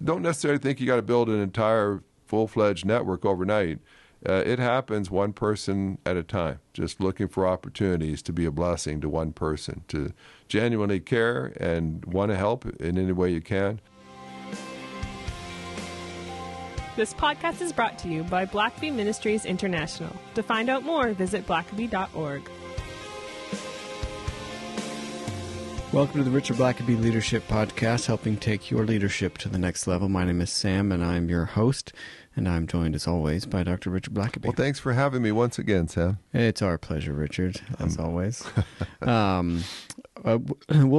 don't necessarily think you got to build an entire full-fledged network overnight. It happens one person at a time, just looking for opportunities to be a blessing to one person, to genuinely care and want to help in any way you can. This podcast is brought to you by Blackaby Ministries International. To find out more, visit blackaby.org. Welcome to the Richard Blackaby Leadership Podcast, helping take your leadership to the next level. My name is Sam, and I'm your host, and I'm joined, as always, by Dr. Richard Blackaby. Well, thanks for having me once again, Sam. It's our pleasure, Richard, as always. We'll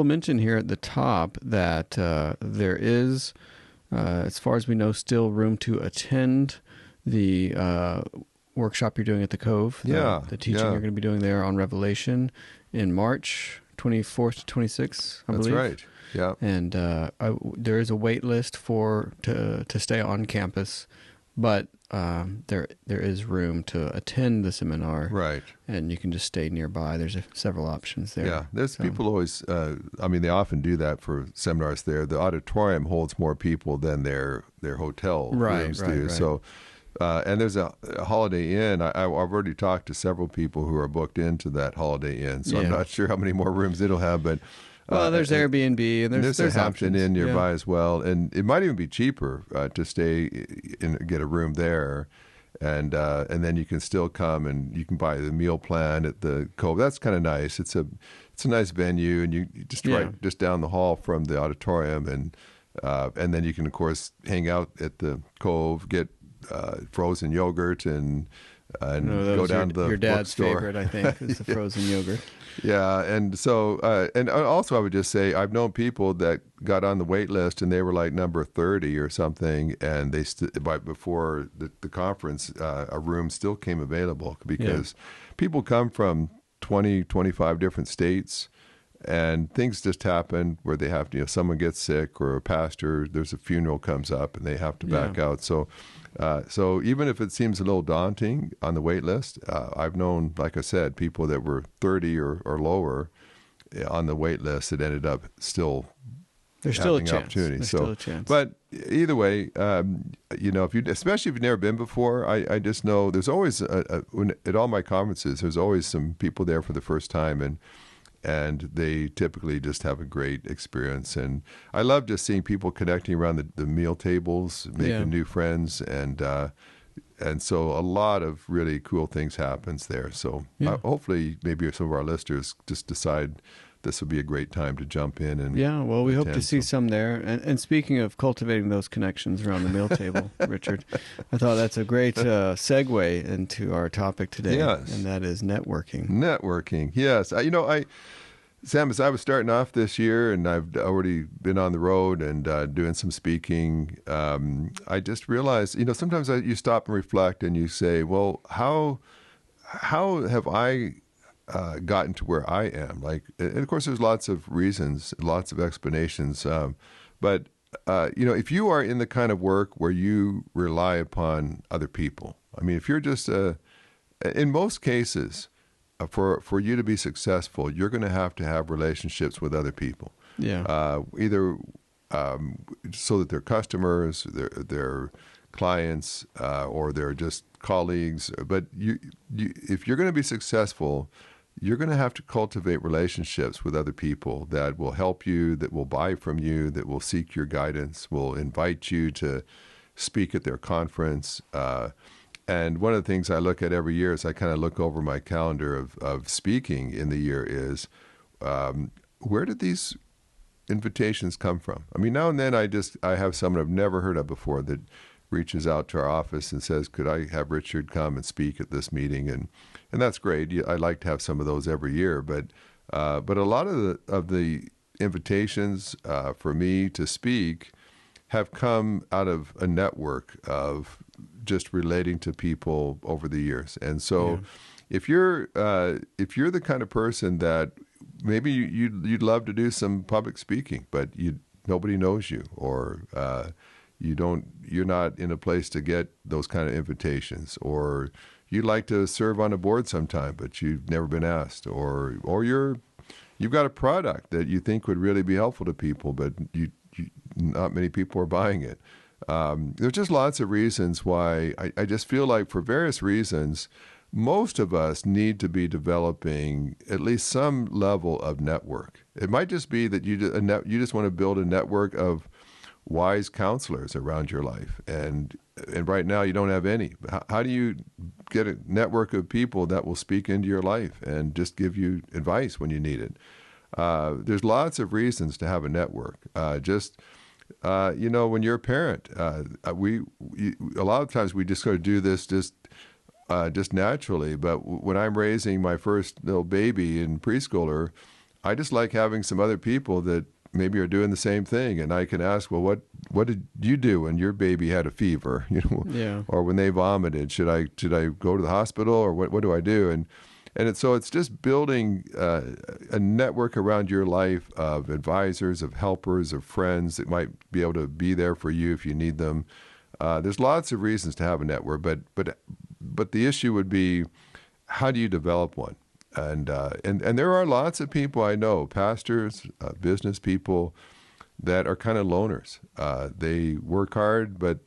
mention here at the top that there is, as far as we know, still room to attend the workshop you're doing at the Cove. The teaching you're going to be doing there on Revelation in March 24th to 26th, I believe. That's right. Yeah. And there is a wait list to stay on campus, but there is room to attend the seminar. Right. And you can just stay nearby. There's several options there. Yeah. There's people always, they often do that for seminars there. The auditorium holds more people than their hotel rooms do. Right. So, and there's a Holiday Inn. I've already talked to several people who are booked into that Holiday Inn, so I'm not sure how many more rooms it'll have. But there's Airbnb and there's a Hampton options. Inn nearby as well, and it might even be cheaper to stay and get a room there, and then you can still come and you can buy the meal plan at the Cove. That's kind of nice. It's a nice venue, and you just just down the hall from the auditorium, and then you can of course hang out at the Cove, get frozen yogurt and go down to the your dad's bookstore. Favorite, I think, is the frozen yogurt. Yeah, and so and also I would just say I've known people that got on the wait list and they were like number 30 or something, and they before the conference a room still came available because people come from 20, 25 different states. And things just happen where they have to, someone gets sick or a pastor, there's a funeral comes up and they have to back out. So even if it seems a little daunting on the wait list, I've known, like I said, people that were 30 or lower on the wait list that ended up still having opportunities. Still a chance. But either way, especially if you've never been before, I just know there's always, at all my conferences, there's always some people there for the first time, and they typically just have a great experience. And I love just seeing people connecting around the meal tables, making new friends, and so a lot of really cool things happens there. So hopefully maybe some of our listeners just decide this would be a great time to jump in and we hope to see some there. And speaking of cultivating those connections around the meal table, Richard, I thought that's a great segue into our topic today, and that is networking. Networking, yes. Sam, as I was starting off this year, and I've already been on the road and doing some speaking, I just realized, sometimes you stop and reflect and you say, well, how have I gotten to where I am? And of course, there's lots of reasons, lots of explanations. But if you are in the kind of work where you rely upon other people, if you're just, in most cases, for you to be successful, you're going to have relationships with other people. Yeah. Either so that they're customers, they're clients, or they're just colleagues. But if you're going to be successful, you're going to have to cultivate relationships with other people that will help you, that will buy from you, that will seek your guidance, will invite you to speak at their conference. And one of the things I look at every year as I kind of look over my calendar of speaking in the year is, where did these invitations come from? Now and then I have someone I've never heard of before that reaches out to our office and says, could I have Richard come and speak at this meeting? And that's great. I like to have some of those every year. But a lot of the invitations for me to speak have come out of a network of just relating to people over the years. And so if you're the kind of person that maybe you'd love to do some public speaking, but nobody knows you, or you're not in a place to get those kind of invitations, or you'd like to serve on a board sometime, but you've never been asked, or you've got a product that you think would really be helpful to people, but not many people are buying it. There's just lots of reasons why I just feel like for various reasons, most of us need to be developing at least some level of network. It might just be that you just want to build a network of wise counselors around your life. And right now you don't have any. How do you get a network of people that will speak into your life and just give you advice when you need it? There's lots of reasons to have a network. When you're a parent, a lot of times we just sort of do this just naturally. But when I'm raising my first little baby and preschooler, I just like having some other people that maybe are doing the same thing, and I can ask, well, what did you do when your baby had a fever, or when they vomited? Should I go to the hospital, or what do I do? And so it's just building a network around your life of advisors, of helpers, of friends that might be able to be there for you if you need them. There's lots of reasons to have a network, but the issue would be, how do you develop one? And there are lots of people I know, pastors, business people, that are kind of loners. They work hard, but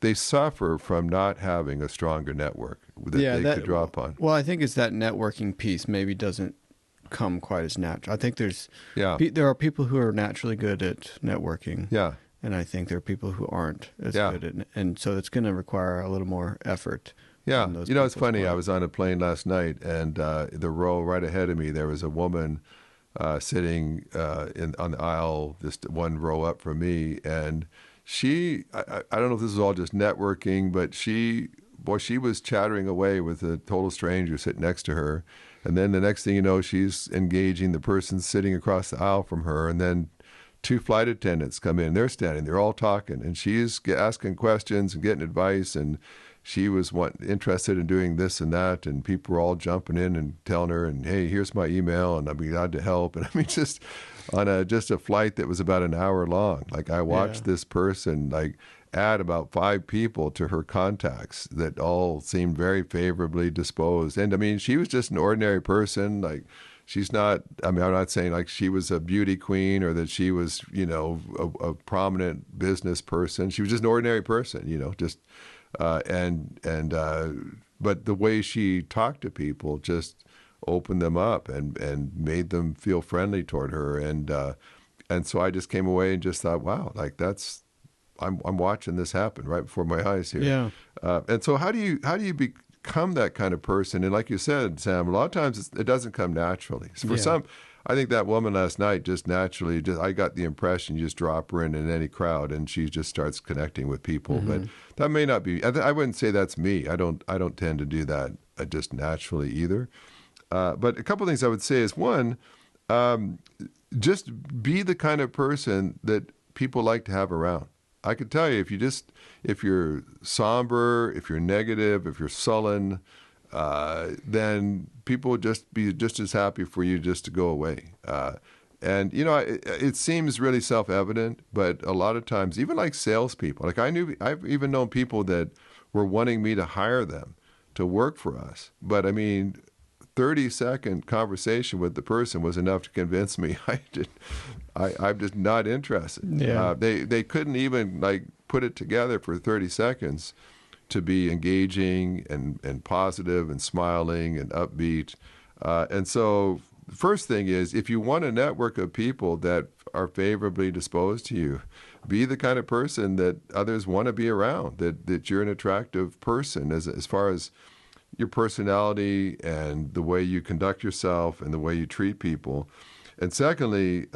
they suffer from not having a stronger network that they could draw upon. Well, I think it's that networking piece maybe doesn't come quite as natural. I think there are people who are naturally good at networking. Yeah. And I think there are people who aren't as good at it. And so it's going to require a little more effort. Yeah. It's funny. I was on a plane last night, and the row right ahead of me, there was a woman sitting on the aisle, just one row up from me. And she, I don't know if this is all just networking, but she was chattering away with a total stranger sitting next to her. And then the next thing you know, she's engaging the person sitting across the aisle from her. And then 2 flight attendants come in. They're standing. They're all talking. And she's asking questions and getting advice. And she was interested in doing this and that. And people were all jumping in and telling her, and hey, here's my email, and I'll be glad to help. And I mean, just on a flight that was about an hour long. Like, I watched this person add about 5 people to her contacts that all seemed very favorably disposed. And I mean, she was just an ordinary person. She's not, I'm not saying she was a beauty queen or that she was, a prominent business person. She was just an ordinary person, but the way she talked to people just opened them up and made them feel friendly toward her. And so I just came away and just thought, wow, I'm watching this happen right before my eyes here. Yeah. And so how do you become that kind of person? And like you said, Sam, a lot of times it doesn't come naturally. So for some, I think that woman last night just naturally, I got the impression you just drop her in any crowd and she just starts connecting with people. Mm-hmm. But that may not be. I wouldn't say that's me. I don't tend to do that just naturally either. But a couple of things I would say is, one, just be the kind of person that people like to have around. I could tell you, if you're somber, if you're negative, if you're sullen, then people would just be just as happy for you just to go away. And it seems really self-evident, but a lot of times, even like salespeople, I've even known people that were wanting me to hire them to work for us. But I mean, 30-second conversation with the person was enough to convince me I'm just not interested. Yeah. They couldn't even put it together for 30 seconds to be engaging and positive and smiling and upbeat. And so the first thing is, if you want a network of people that are favorably disposed to you, be the kind of person that others want to be around, that you're an attractive person as far as your personality and the way you conduct yourself and the way you treat people. And secondly,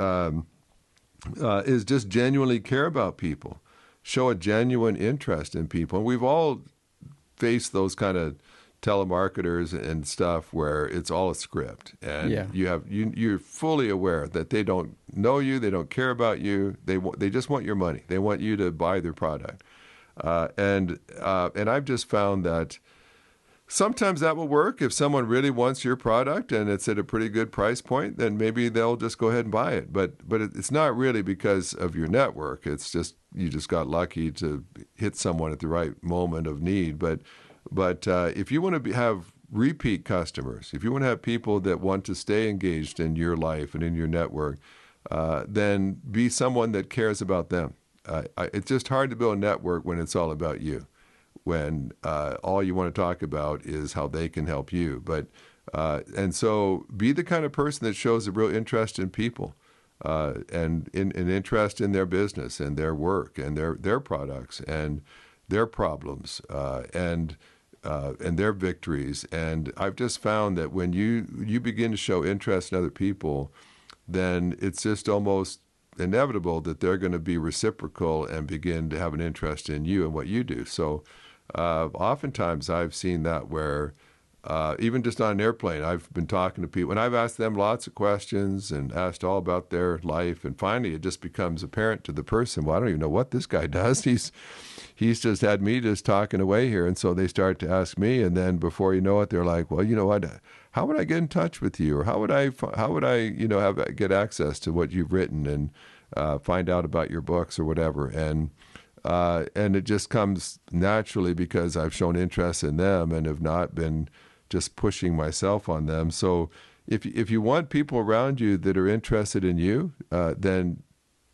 is just genuinely care about people. Show a genuine interest in people. And we've all faced those kind of telemarketers and stuff where it's all a script, and you're fully aware that they don't know you, they don't care about you, they just want your money, they want you to buy their product, and I've just found that sometimes that will work. If someone really wants your product and it's at a pretty good price point, then maybe they'll just go ahead and buy it. But it's not really because of your network. It's just you just got lucky to hit someone at the right moment of need. But if you want to have repeat customers, if you want to have people that want to stay engaged in your life and in your network, then be someone that cares about them. It's just hard to build a network when it's all about you, when all you want to talk about is how they can help you. And so be the kind of person that shows a real interest in people, and an interest in their business and their work and their products and their problems, and their victories. And I've just found that when you begin to show interest in other people, then it's just almost inevitable that they're going to be reciprocal and begin to have an interest in you and what you do. So oftentimes I've seen that where even just on an airplane, I've been talking to people, and I've asked them lots of questions and asked all about their life, and finally it just becomes apparent to the person, well, I don't even know what this guy does. He's just had me just talking away here, and so they start to ask me, and then before you know it, they're like, well, you know what? How would I get in touch with you, or how would I get access to what you've written and find out about your books or whatever? And it just comes naturally because I've shown interest in them and have not been just pushing myself on them. So if you want people around you that are interested in you, then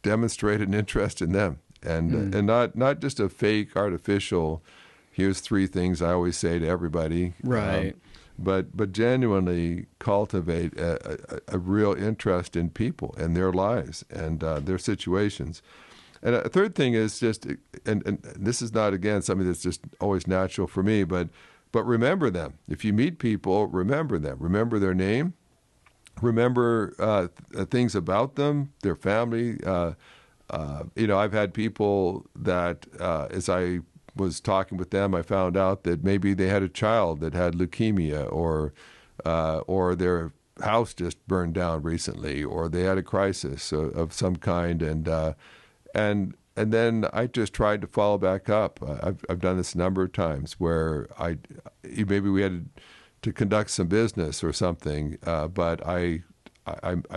demonstrate an interest in them, and not just a fake, artificial, here's 3 things I always say to everybody. Right. But genuinely cultivate a real interest in people and their lives and their situations. And a third thing is just, and this is not, again, something that's just always natural for me, but remember them. If you meet people, remember them. Remember their name. Remember things about them, their family. I've had people that, as I was talking with them, I found out that maybe they had a child that had leukemia, or their house just burned down recently, or they had a crisis of some kind, and then I just tried to follow back up. I've done this a number of times where maybe we had to conduct some business or something, but I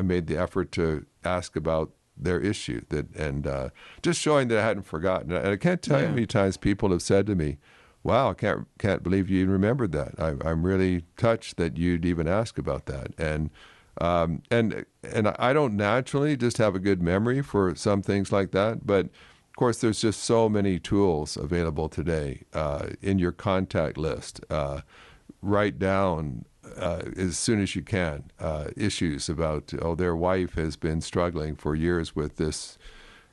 made the effort to ask about their issue, and just showing that I hadn't forgotten. And I can't tell you how many times people have said to me, "Wow, I can't believe you even remembered that. I'm really touched that you'd even ask about that." And I don't naturally just have a good memory for some things like that, but of course there's just so many tools available today in your contact list. Write down as soon as you can issues about, their wife has been struggling for years with this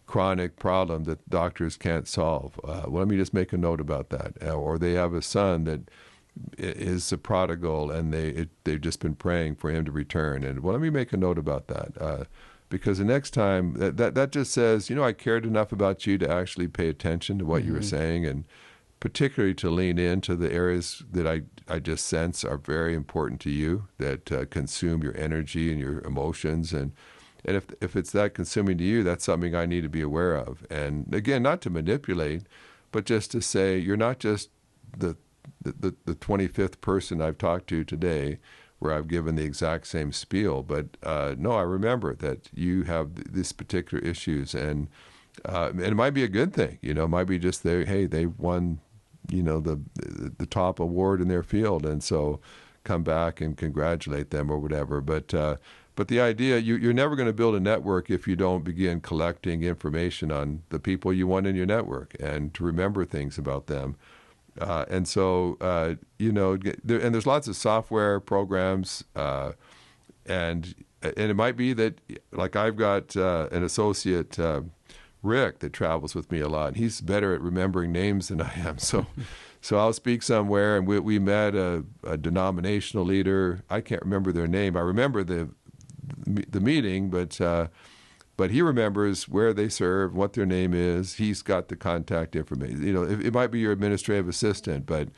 chronic problem that doctors can't solve. Well, let me just make a note about that. Or they have a son that is a prodigal, and they've just been praying for him to return. And well, let me make a note about that, because the next time that just says, I cared enough about you to actually pay attention to what you were saying, and particularly to lean into the areas that I just sense are very important to you, that consume your energy and your emotions. And if it's that consuming to you, that's something I need to be aware of. And again, not to manipulate, but just to say, you're not just the 25th person I've talked to today where I've given the exact same spiel, but no, I remember that you have these particular issues, and it might be a good thing. It might be just they won the top award in their field, and so come back and congratulate them or whatever. But the idea, you're never going to build a network if you don't begin collecting information on the people you want in your network and to remember things about them. And so, there's lots of software programs, and it might be that, like, I've got an associate, Rick, that travels with me a lot. He's better at remembering names than I am. So I'll speak somewhere, and we met a denominational leader. I can't remember their name. I remember the meeting, but he remembers where they serve, what their name is. He's got the contact information. It might be your administrative assistant, but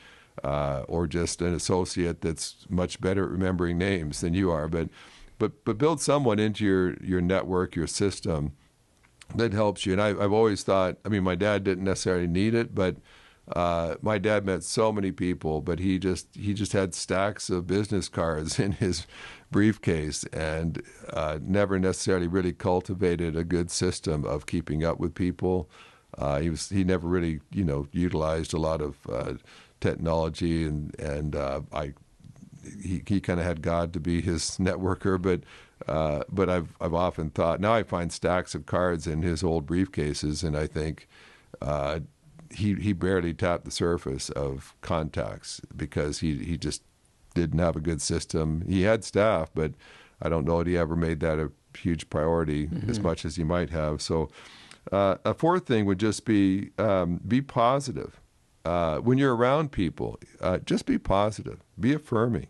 or just an associate that's much better at remembering names than you are. But build someone into your network, your system, that helps you. And I've always thought, my dad didn't necessarily need it, but my dad met so many people, but he just had stacks of business cards in his briefcase, and never necessarily really cultivated a good system of keeping up with people. He never really utilized a lot of technology, and he kind of had God to be his networker, but But I've often thought, now I find stacks of cards in his old briefcases, and I think he barely tapped the surface of contacts because he just didn't have a good system. He had staff, but I don't know that he ever made that a huge priority as much as he might have. So a fourth thing would just be positive. When you're around people, just be positive, be affirming.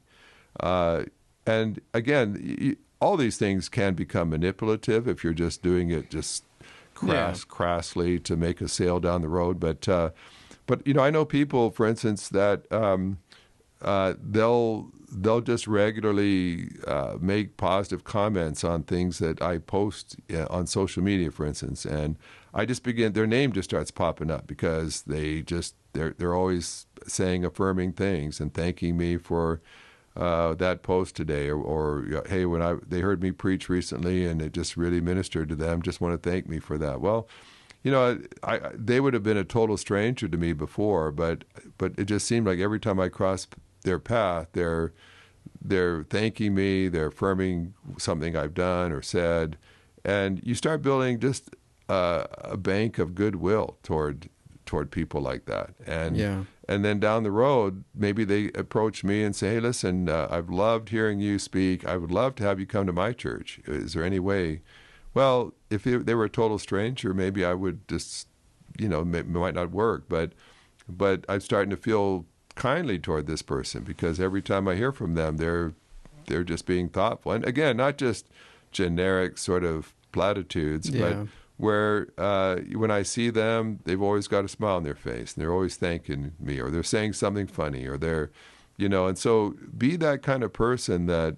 And again, all these things can become manipulative if you're just doing it just crassly to make a sale down the road. But I know people, for instance, that they'll just regularly make positive comments on things that I post on social media, for instance, and I just their name just starts popping up because they're always saying affirming things and thanking me for that post today, or hey, when they heard me preach recently and it just really ministered to them, just want to thank me for that. Well, they would have been a total stranger to me before, but it just seemed like every time I crossed their path, they're thanking me, they're affirming something I've done or said, and you start building just a bank of goodwill toward people like that. And then down the road, maybe they approach me and say, hey, listen, I've loved hearing you speak. I would love to have you come to my church. Is there any way? Well, if they were a total stranger, maybe I would just, it might not work. But I'm starting to feel kindly toward this person because every time I hear from them, they're just being thoughtful. And again, not just generic sort of platitudes, but where when I see them, they've always got a smile on their face and they're always thanking me, or they're saying something funny, or they're, and so be that kind of person that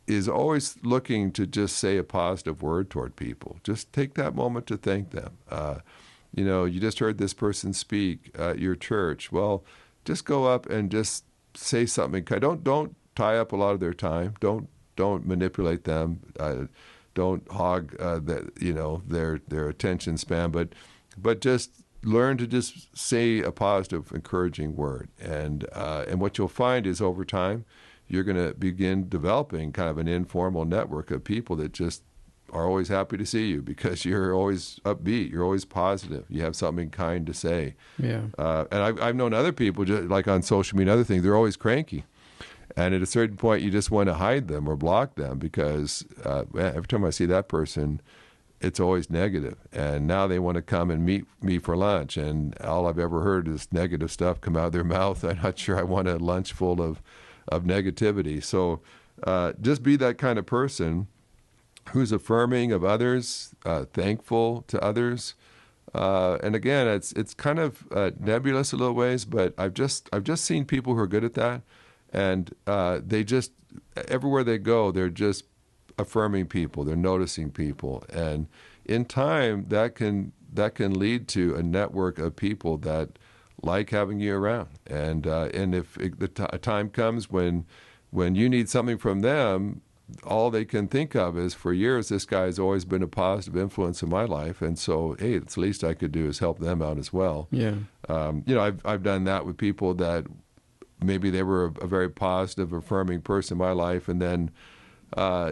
is always looking to just say a positive word toward people. Just take that moment to thank them. You just heard this person speak at your church. Well, just go up and just say something. Don't tie up a lot of their time. Don't manipulate them. Don't hog their attention span. But just learn to just say a positive, encouraging word. And what you'll find is over time, you're going to begin developing kind of an informal network of people that just are always happy to see you because you're always upbeat, you're always positive, you have something kind to say. Yeah. And I've known other people, just like on social media and other things, they're always cranky. And at a certain point, you just want to hide them or block them because every time I see that person, it's always negative. And now they want to come and meet me for lunch. And all I've ever heard is negative stuff come out of their mouth. I'm not sure I want a lunch full of negativity. So just be that kind of person who's affirming of others, thankful to others. And again, it's kind of nebulous a little ways, but I've just seen people who are good at that. And they just, everywhere they go, they're just affirming people, they're noticing people. And in time, that can lead to a network of people that like having you around. And if a time comes when you need something from them, all they can think of is, for years, this guy has always been a positive influence in my life. And so, hey, it's the least I could do is help them out as well. Yeah. I've done that with people that maybe they were a very positive, affirming person in my life, and then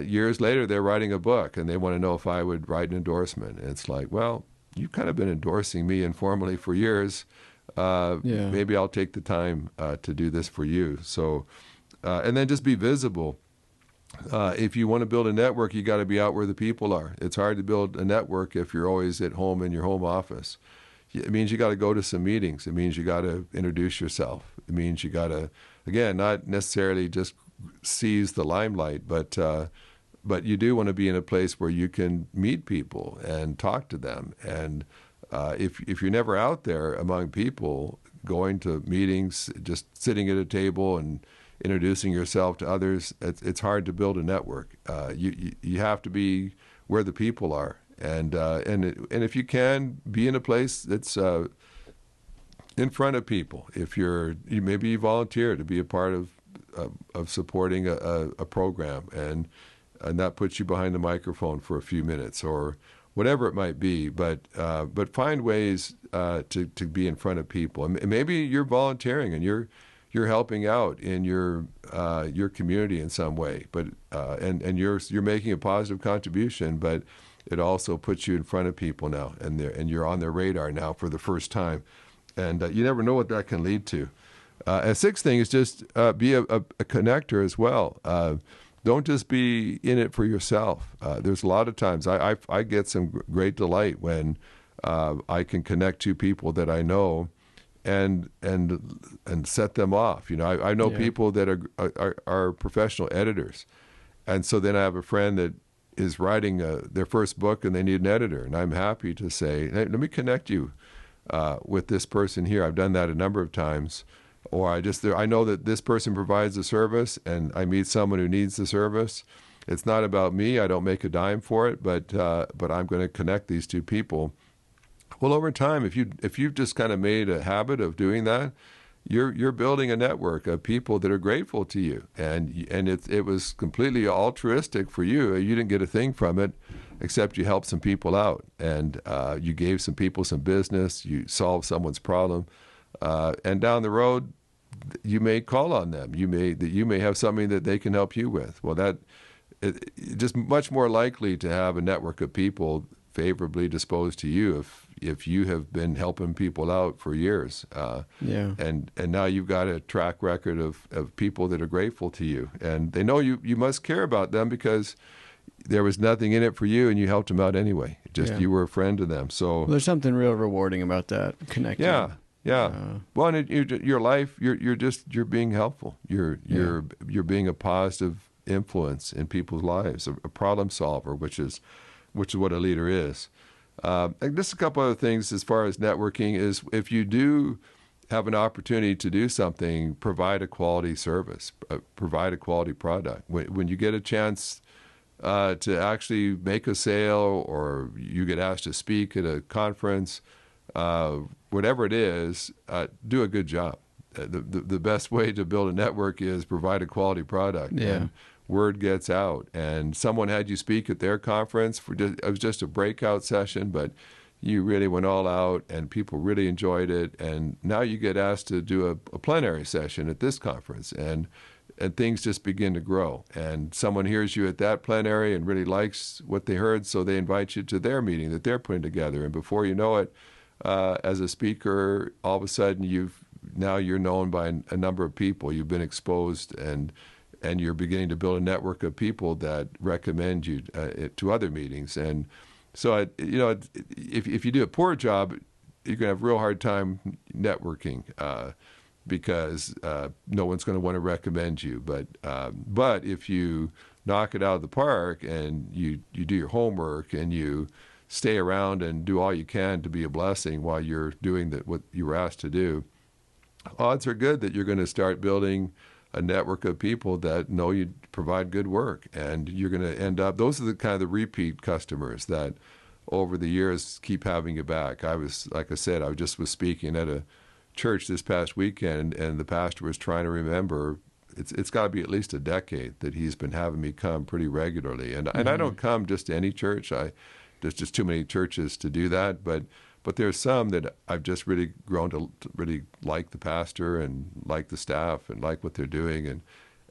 years later they're writing a book and they want to know if I would write an endorsement. And it's like, well, you've kind of been endorsing me informally for years. Maybe I'll take the time to do this for you. So, and then just be visible. If you want to build a network, you got to be out where the people are. It's hard to build a network if you're always at home in your home office. It means you got to go to some meetings. It means you got to introduce yourself. It means you got to, again, not necessarily just seize the limelight, but you do want to be in a place where you can meet people and talk to them. And if you're never out there among people, going to meetings, just sitting at a table and introducing yourself to others, it's hard to build a network. You have to be where the people are. And if you can, be in a place that's in front of people. If maybe you volunteer to be a part of supporting a program, and that puts you behind the microphone for a few minutes or whatever it might be. But find ways to be in front of people. And maybe you're volunteering and you're you're helping out in your community in some way, but and you're making a positive contribution, but it also puts you in front of people now, and you're on their radar now for the first time, and you never know what that can lead to. And sixth thing is just be a connector as well. Don't just be in it for yourself. There's a lot of times I get some great delight when I can connect to people that I know and set them off. I know people that are professional editors, and so then I have a friend that is writing their first book and they need an editor, and I'm happy to say, hey, let me connect you with this person here. I've done that a number of times. Or I know that this person provides a service, and I meet someone who needs the service. It's not about me. I don't make a dime for it, but I'm going to connect these two people. Well, over time, if you've just kind of made a habit of doing that, you're building a network of people that are grateful to you, and it was completely altruistic for you. You didn't get a thing from it, except you helped some people out, and you gave some people some business. You solved someone's problem. And down the road, you may call on them. You may have something that they can help you with. Well, just much more likely to have a network of people favorably disposed to you if you have been helping people out for years. And now you've got a track record of people that are grateful to you, and they know you must care about them because there was nothing in it for you, and you helped them out anyway. You were a friend to them. So there's something real rewarding about that connecting. Yeah. Well, and your life, you're being helpful. You're being a positive influence in people's lives, a problem solver, which is what a leader is. And just a couple other things as far as networking is, if you do have an opportunity to do something, provide a quality service, provide a quality product. When you get a chance to actually make a sale, or you get asked to speak at a conference, whatever it is, do a good job. The best way to build a network is provide a quality product. Yeah. And word gets out. And someone had you speak at their conference. It was just a breakout session, but you really went all out, and people really enjoyed it. And now you get asked to do a plenary session at this conference, and things just begin to grow. And someone hears you at that plenary and really likes what they heard, so they invite you to their meeting that they're putting together. And before you know it, as a speaker, all of a sudden you're known by a number of people. You've been exposed, and you're beginning to build a network of people that recommend you to other meetings. And so, if you do a poor job, you're going to have a real hard time networking because no one's going to want to recommend you. But if you knock it out of the park and you do your homework and you stay around and do all you can to be a blessing while you're doing what you were asked to do, odds are good that you're going to start building a network of people that know you provide good work, and you're going to end up. Those are the kind of the repeat customers that over the years keep having you back. I was speaking at a church this past weekend, and the pastor was trying to remember. It's got to be at least a decade that he's been having me come pretty regularly, and I don't come just to any church. There's just too many churches to do that, but there's some that I've just really grown to really like the pastor and like the staff and like what they're doing,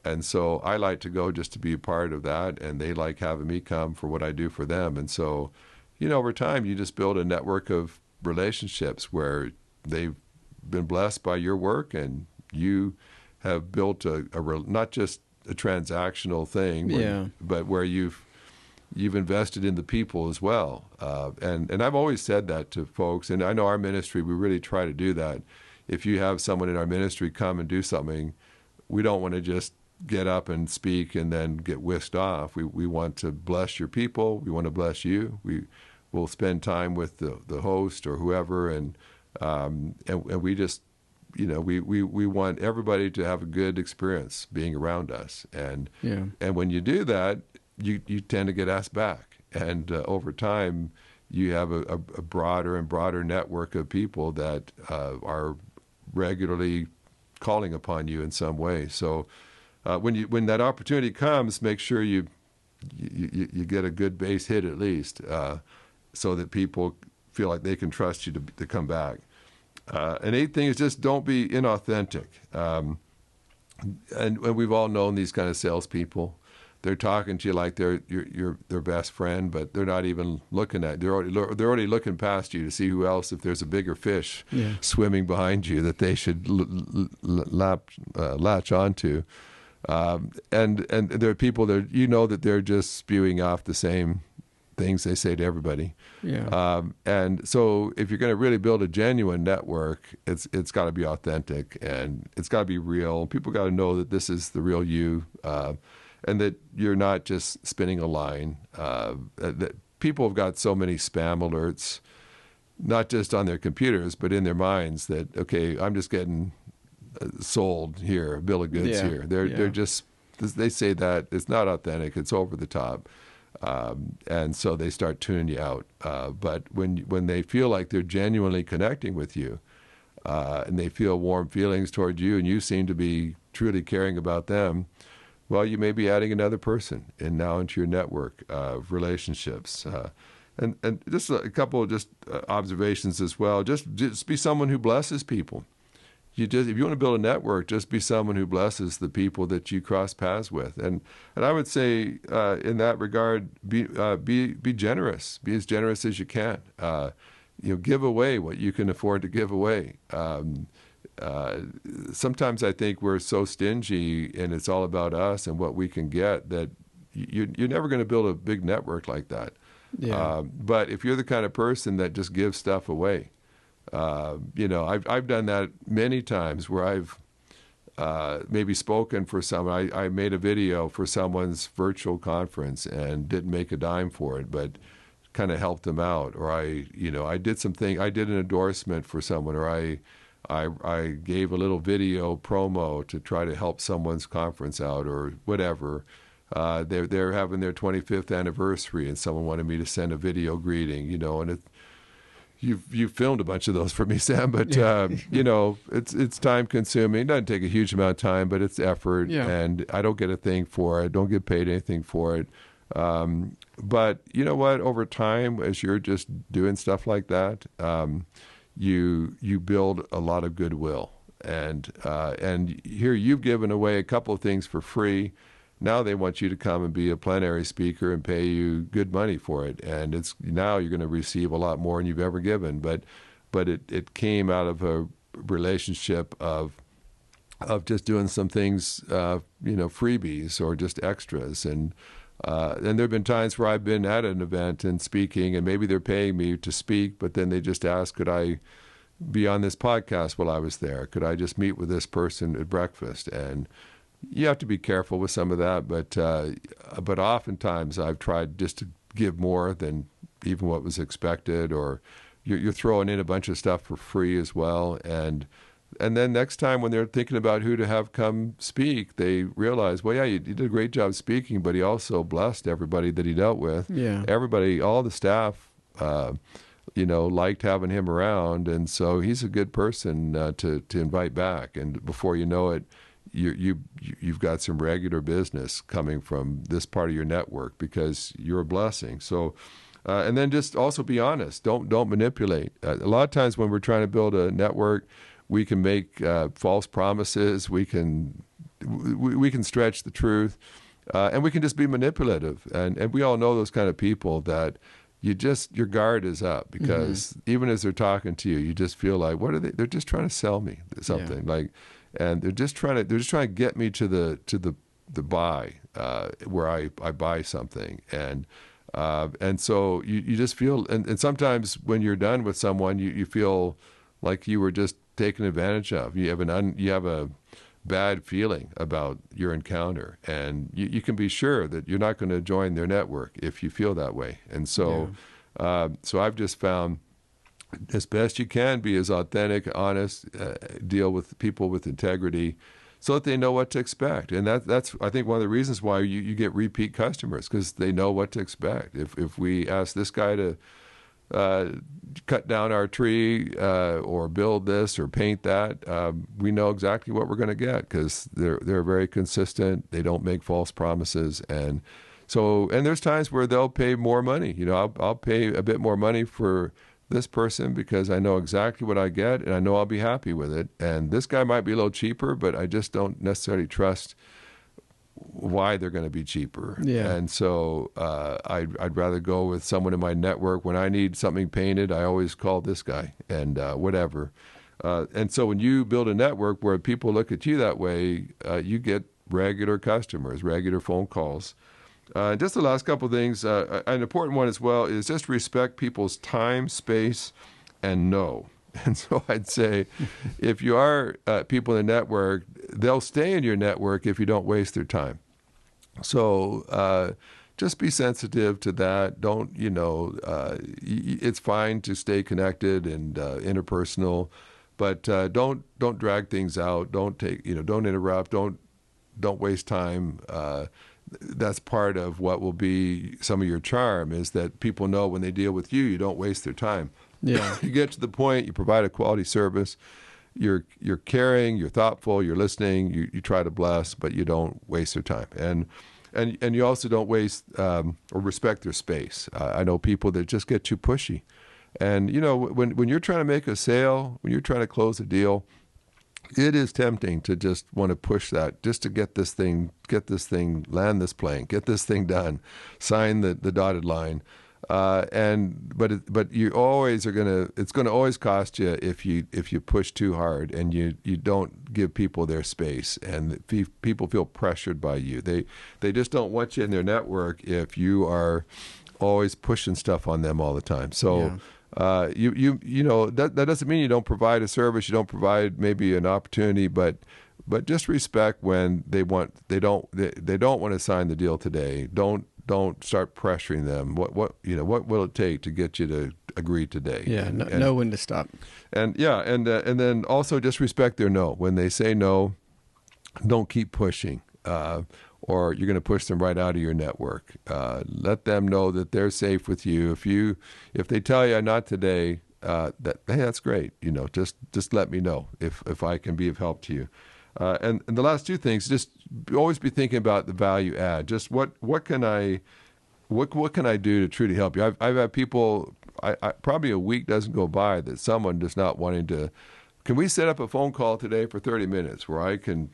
and so I like to go just to be a part of that, and they like having me come for what I do for them. And so, over time you just build a network of relationships where they've been blessed by your work, and you have built not just a transactional thing, but where you've invested in the people as well. And I've always said that to folks, and I know our ministry, we really try to do that. If you have someone in our ministry come and do something, we don't want to just get up and speak and then get whisked off. We want to bless your people. We want to bless you. We'll spend time with the host or whoever, and we just, we want everybody to have a good experience being around us. And when you do that, you tend to get asked back, and over time you have a broader and broader network of people that are regularly calling upon you in some way. So when that opportunity comes, make sure you get a good base hit at least, so that people feel like they can trust you to come back. An eighth thing is just don't be inauthentic. and we've all known these kind of salespeople. They're talking to you like they're their best friend, but they're not even looking at. They're already looking past you to see who else, if there's a bigger fish swimming behind you that they should latch onto. And there are people that that they're just spewing off the same things they say to everybody. Yeah. And so if you're going to really build a genuine network, it's got to be authentic and it's got to be real. People got to know that this is the real you, and that you're not just spinning a line. That people have got so many spam alerts, not just on their computers, but in their minds that, okay, I'm just getting sold here, a bill of goods here. They're just, they say that it's not authentic, it's over the top. And so they start tuning you out. But when they feel like they're genuinely connecting with you, and they feel warm feelings toward you, and you seem to be truly caring about them, well, you may be adding another person into your network of relationships. And just a couple of observations as well. Just be someone who blesses people. If you want to build a network, just be someone who blesses the people that you cross paths with. And I would say in that regard, be generous. Be as generous as you can. Give away what you can afford to give away. Sometimes I think we're so stingy and it's all about us and what we can get that you're never going to build a big network like that. Yeah. But if you're the kind of person that just gives stuff away, I've done that many times where I've maybe spoken for someone. I made a video for someone's virtual conference and didn't make a dime for it, but kind of helped them out. Or I did something. I did an endorsement for someone, or I gave a little video promo to try to help someone's conference out, or whatever. They're having their 25th anniversary, and someone wanted me to send a video greeting. And You've filmed a bunch of those for me, Sam, but it's time consuming. It doesn't take a huge amount of time, but it's effort, and I don't get a thing for it. Don't get paid anything for it. But you know what? Over time, as you're just doing stuff like that, you build a lot of goodwill, and here you've given away a couple of things for free. Now they want you to come and be a plenary speaker and pay you good money for it. And now you're going to receive a lot more than you've ever given. But it came out of a relationship of just doing some things, freebies or just extras. And there have been times where I've been at an event and speaking, and maybe they're paying me to speak, but then they just ask, could I be on this podcast while I was there? Could I just meet with this person at breakfast? And you have to be careful with some of that, but oftentimes I've tried just to give more than even what was expected, or you're throwing in a bunch of stuff for free as well, and then next time when they're thinking about who to have come speak, they realize, well, yeah, you did a great job speaking, but he also blessed everybody that he dealt with. Yeah, everybody, all the staff, liked having him around, and so he's a good person to invite back, and before you know it, you've got some regular business coming from this part of your network because you're a blessing. So, and then just also be honest. Don't manipulate. A lot of times when we're trying to build a network, we can make false promises. We can stretch the truth, and we can just be manipulative. And we all know those kind of people that your guard is up because even as they're talking to you, you just feel like, what are they? They're just trying to sell me something and they're just trying to get me to the buy where I buy something, and so you just feel, and sometimes when you're done with someone, you feel like you were just taken advantage of. You have a bad feeling about your encounter, and you can be sure that you're not going to join their network if you feel that way. And so so I've just found, as best you can, be as authentic, honest, deal with people with integrity so that they know what to expect. And that's I think, one of the reasons why you get repeat customers, because they know what to expect. If we ask this guy to cut down our tree or build this or paint that, we know exactly what we're going to get because they're very consistent. They don't make false promises. And there's times where they'll pay more money. I'll pay a bit more money for this person because I know exactly what I get and I know I'll be happy with it. And this guy might be a little cheaper, but I just don't necessarily trust why they're going to be cheaper. Yeah. And so I'd rather go with someone in my network. When I need something painted, I always call this guy and whatever. And so when you build a network where people look at you that way, you get regular customers, regular phone calls. Just the last couple of things, an important one as well is just respect people's time, space, and know. And so I'd say if you are people in the network, they'll stay in your network if you don't waste their time. So just be sensitive to that. Don't, it's fine to stay connected and interpersonal, but don't drag things out. Don't don't interrupt. Don't waste time. That's part of what will be some of your charm is that people know when they deal with you, you don't waste their time. Yeah. You get to the point, you provide a quality service, you're caring, you're thoughtful, you're listening, you try to bless, but you don't waste their time. And you also don't waste or respect their space. I know people that just get too pushy. And, when you're trying to make a sale, when you're trying to close a deal, it is tempting to just want to push that, just to get this thing, land this plane, get this thing done, sign the dotted line. But you always it's going to always cost you if you push too hard and you don't give people their space, and people feel pressured by you. They just don't want you in their network if you are always pushing stuff on them all the time. So. Yeah. That doesn't mean you don't provide a service, you don't provide maybe an opportunity, but just respect when they don't want to sign the deal today. Don't start pressuring them. What will it take to get you to agree today? Yeah, know when to stop. And then also just respect their no. When they say no, don't keep pushing. Or you're going to push them right out of your network. Let them know that they're safe with you. If they tell you not today, hey, that's great. Just let me know if I can be of help to you. And the last two things, just always be thinking about the value add. Just what can I do to truly help you? I've had people. I probably a week doesn't go by that someone just not wanting to. Can we set up a phone call today for 30 minutes where I can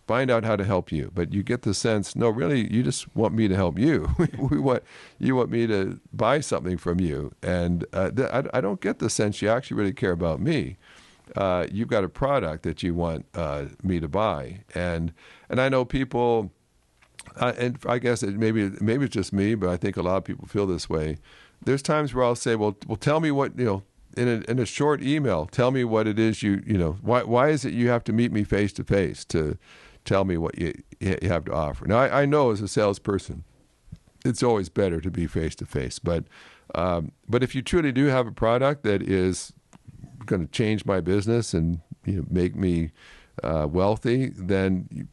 find out how to help you? But you get the sense, no, really, you just want me to help you. You want me to buy something from you, and I don't get the sense you actually really care about me. You've got a product that you want me to buy, and I know people, and I guess maybe it's just me, but I think a lot of people feel this way. There's times where I'll say, well, tell me what in a short email, tell me what it is why is it you have to meet me face to face to tell me what you have to offer. Now, I know as a salesperson, it's always better to be face to face. But if you truly do have a product that is going to change my business and make me wealthy, then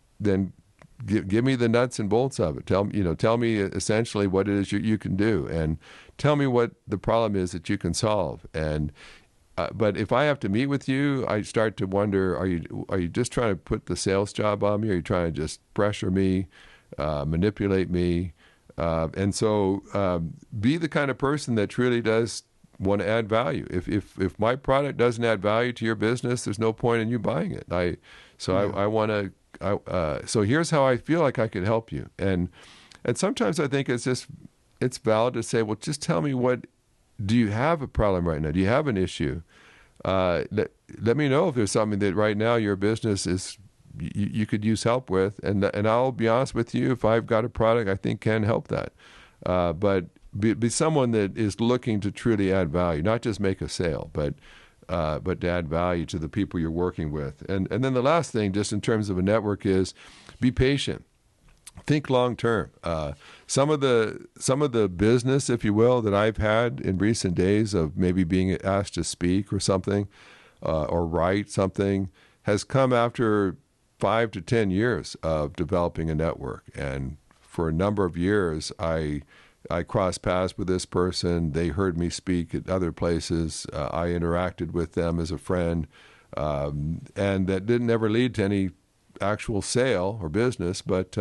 give me the nuts and bolts of it. Tell me essentially what it is you can do, and tell me what the problem is that you can solve. And but if I have to meet with you, I start to wonder: are you just trying to put the sales job on me? Are you trying to just pressure me, manipulate me? And so, be the kind of person that truly does want to add value. If my product doesn't add value to your business, there's no point in you buying it. I want to. So here's how I feel like I could help you. And sometimes I think it's valid to say, well, just tell me do you have a problem right now? Do you have an issue? Let me know if there's something that right now your business is you could use help with, and I'll be honest with you, if I've got a product I think can help that. But be someone that is looking to truly add value, not just make a sale, but to add value to the people you're working with. And then the last thing, just in terms of a network, is be patient. Think long term. Some of the business, if you will, that I've had in recent days of maybe being asked to speak or something, or write something, has come after 5 to 10 years of developing a network. And for a number of years, I crossed paths with this person. They heard me speak at other places. I interacted with them as a friend, and that didn't ever lead to any actual sale or business, but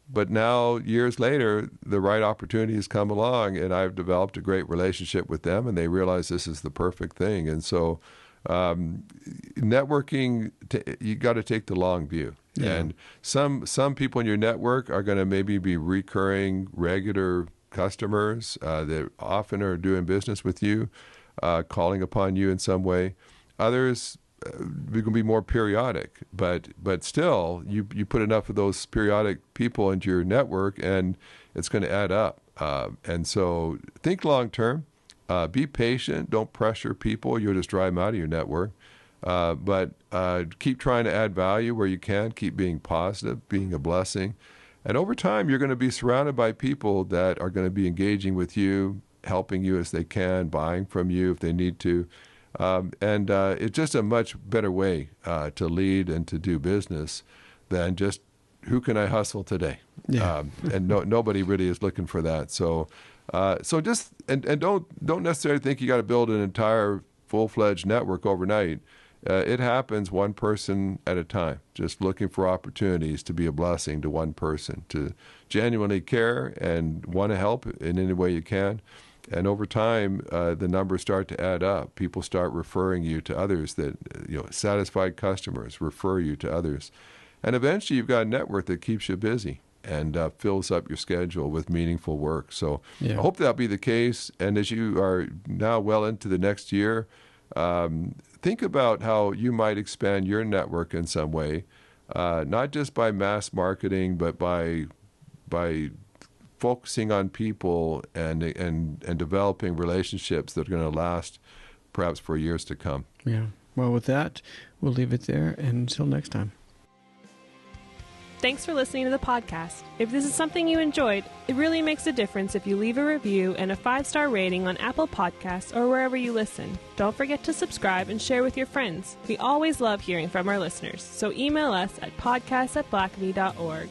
But now, years later, the right opportunities come along, and I've developed a great relationship with them, and they realize this is the perfect thing. And so, networking, you got to take the long view. Yeah. And some people in your network are going to maybe be recurring, regular customers that often are doing business with you, calling upon you in some way. Others, we can be more periodic, but still, you put enough of those periodic people into your network, and it's going to add up. And so, think long term. Be patient. Don't pressure people. You'll just drive them out of your network. But keep trying to add value where you can. Keep being positive, being a blessing. And over time, you're going to be surrounded by people that are going to be engaging with you, helping you as they can, buying from you if they need to. And it's just a much better way to lead and to do business than just who can I hustle today? Yeah. And nobody really is looking for that. So just and don't necessarily think you got to build an entire full-fledged network overnight. It happens one person at a time, just looking for opportunities to be a blessing to one person, to genuinely care and want to help in any way you can. And over time, the numbers start to add up. People start referring you to others that, satisfied customers refer you to others. And eventually you've got a network that keeps you busy and fills up your schedule with meaningful work. So I hope that'll be the case. And as you are now well into the next year, think about how you might expand your network in some way, not just by mass marketing, but by focusing on people and developing relationships that are going to last perhaps for years to come. Yeah. Well, with that, we'll leave it there. And until next time. Thanks for listening to the podcast. If this is something you enjoyed, it really makes a difference if you leave a review and a 5-star rating on Apple Podcasts or wherever you listen. Don't forget to subscribe and share with your friends. We always love hearing from our listeners, so email us at podcast@blackaby.org.